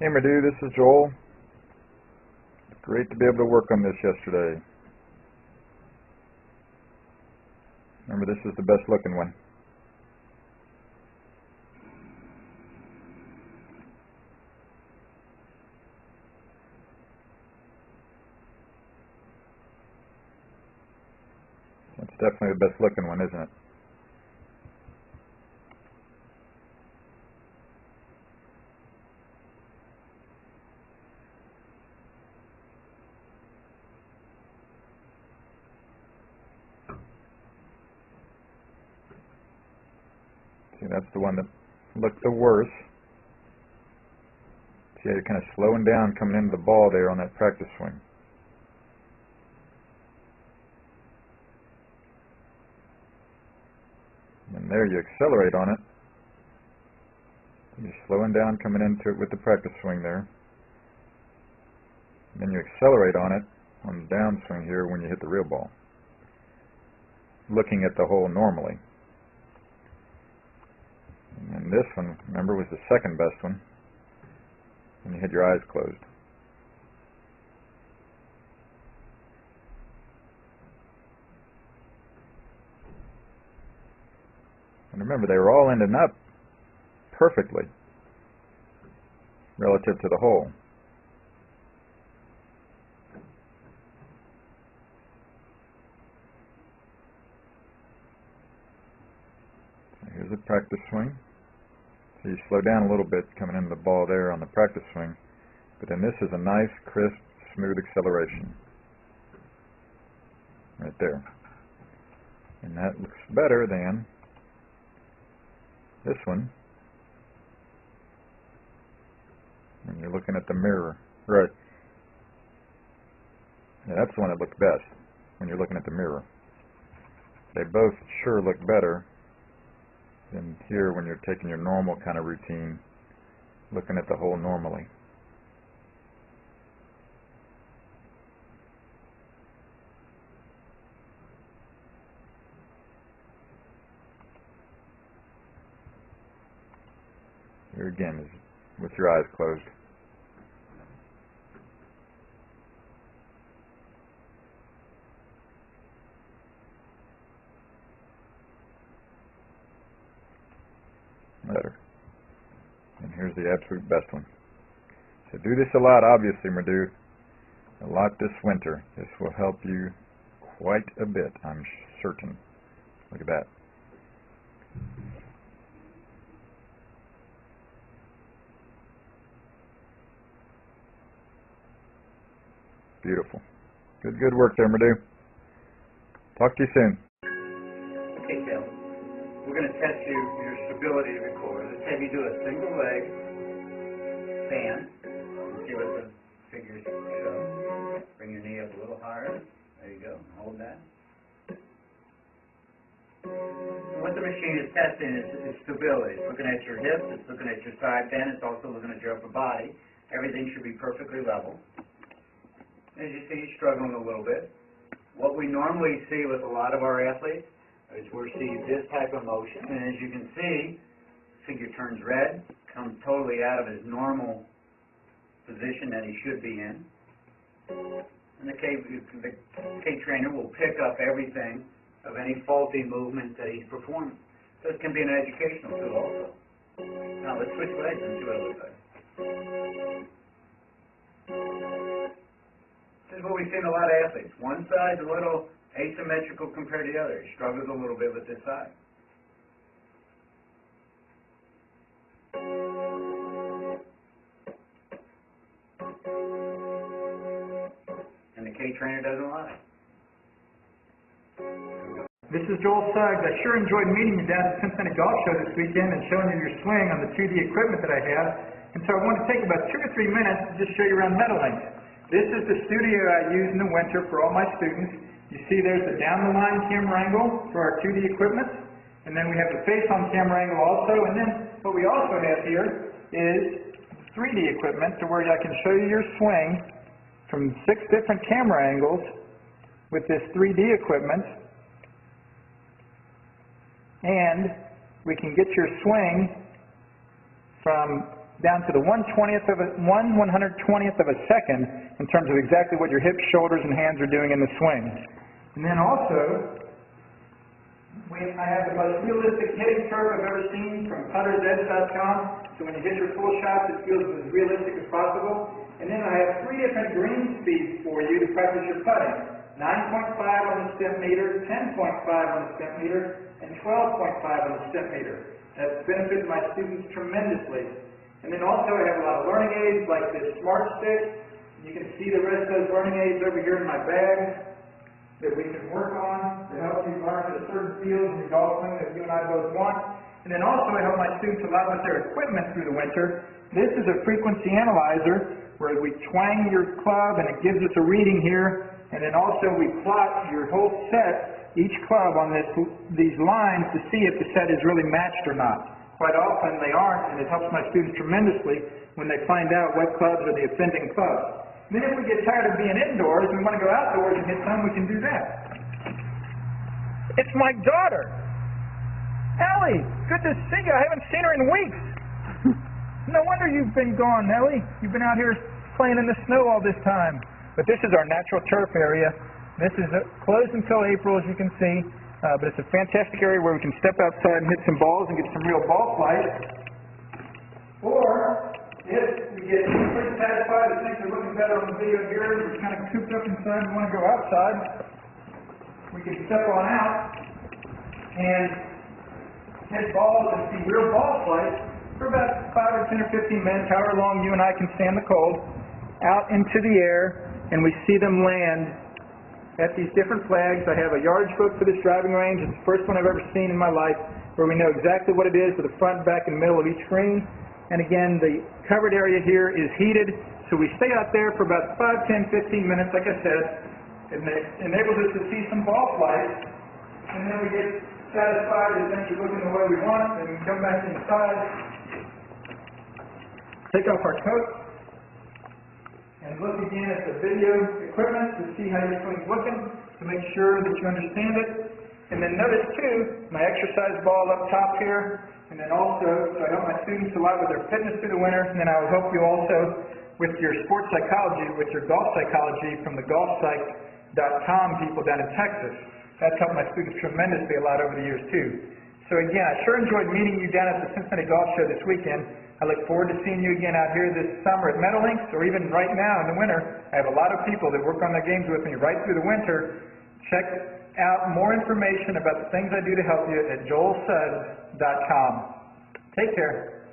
Hey Mrudu, this is Joel. Great to be able to work on this yesterday. Remember, this is the best looking one. That's definitely the best looking one, isn't it? See, that's the one that looked the worst. See how you're kind of slowing down coming into the ball there on that practice swing. And there you accelerate on it. You're slowing down coming into it with the practice swing there. And then you accelerate on it on the downswing here when you hit the real ball. Looking at the hole normally. And this one, remember, was the second best one when you had your eyes closed. And remember, they were all ending up perfectly relative to the hole. So here's a practice swing. So you slow down a little bit coming into the ball there on the practice swing, but then this is a nice, crisp, smooth acceleration right there. And that looks better than this one when you're looking at the mirror. Right. Yeah, that's the one that looked best when you're looking at the mirror. They both sure look better than here when you're taking your normal kind of routine, looking at the hole normally. Here again is with your eyes closed. Better. And here's the absolute best one. So do this a lot, obviously, Mrudu. A lot this winter. This will help you quite a bit, I'm certain. Look at that. Beautiful. Good work there, Mrudu. Talk to you soon. Okay, Caleb. We're going to test your stability to record. Let's have you do a single leg stand. See what the figures show. Bring your knee up a little higher. There you go. Hold that. And what the machine is testing is stability. It's looking at your hips. It's looking at your side bend. It's also looking at your upper body. Everything should be perfectly level. As you see, you're struggling a little bit. What we normally see with a lot of our athletes is we see this type of motion, and as you can see, figure turns red, comes totally out of his normal position that he should be in. And the K trainer will pick up everything of any faulty movement that he's performing. So it can be an educational tool also. Now let's switch legs and see what it looks like. This is what we see in a lot of athletes. One side's a little asymmetrical compared to the other. He struggles a little bit with this side. And the K trainer doesn't lie. This is Joel Suggs. I sure enjoyed meeting you down at the Cincinnati Golf Show this weekend and showing you your swing on the 2D equipment that I have. And so I want to take about 2 or 3 minutes to just show you around Meadowlink. This is the studio I use in the winter for all my students. You see there's the down-the-line camera angle for our 2D equipment, and then we have the face-on camera angle also, and then what we also have here is 3D equipment to where I can show you your swing from 6 different camera angles with this 3D equipment, and we can get your swing from down to the 1/120th of a second in terms of exactly what your hips, shoulders, and hands are doing in the swing. And then also, I have the most realistic hitting curve I've ever seen from puttersedge.com. So when you hit your full shots, it feels as realistic as possible. And then I have 3 different green speeds for you to practice your putting. 9.5 on the stem meter, 10.5 on the stem meter, and 12.5 on the stem meter. That's benefited my students tremendously. And then also I have a lot of learning aids like this Smart Stick. You can see the rest of those learning aids over here in my bag that we can work on to help you learn the certain fields in your golf swing that you and I both want. And then also I help my students a lot with their equipment through the winter. This is a frequency analyzer where we twang your club and it gives us a reading here. And then also we plot your whole set, each club on these lines to see if the set is really matched or not. Quite often they aren't, and it helps my students tremendously when they find out what clubs are the offending clubs. Then if we get tired of being indoors and we want to go outdoors and hit some, we can do that. It's my daughter. Ellie, good to see you. I haven't seen her in weeks. No wonder you've been gone, Ellie. You've been out here playing in the snow all this time. But this is our natural turf area. This is closed until April, as you can see. But it's a fantastic area where we can step outside and hit some balls and get some real ball flight. Or, if we get pretty satisfied and things are looking better on the video here, we're kind of cooped up inside and want to go outside, we can step on out and hit balls and see real ball flight for about 5 or 10 or 15 minutes, however long you and I can stand the cold, out into the air, and we see them land at these different flags. I have a yardage book for this driving range. It's the first one I've ever seen in my life where we know exactly what it is with the front, back, and middle of each green. And again, the covered area here is heated, so we stay out there for about 5, 10, 15 minutes, like I said. It enables us to see some ball flight, and then we get satisfied that things are looking the way we want, and we come back inside, take off our coat, and look again at the video equipment to see how your swing's looking, to make sure that you understand it. And then notice too, my exercise ball up top here, and then also, so I help my students a lot with their fitness through the winter, and then I will help you also with your sports psychology, with your golf psychology from the golfpsych.com people down in Texas. That's helped my students tremendously a lot over the years too. So again, I sure enjoyed meeting you down at the Cincinnati Golf Show this weekend. I look forward to seeing you again out here this summer at Meadowlinks, or even right now in the winter. I have a lot of people that work on their games with me right through the winter. Check out more information about the things I do to help you at joelsuggs.com. Take care.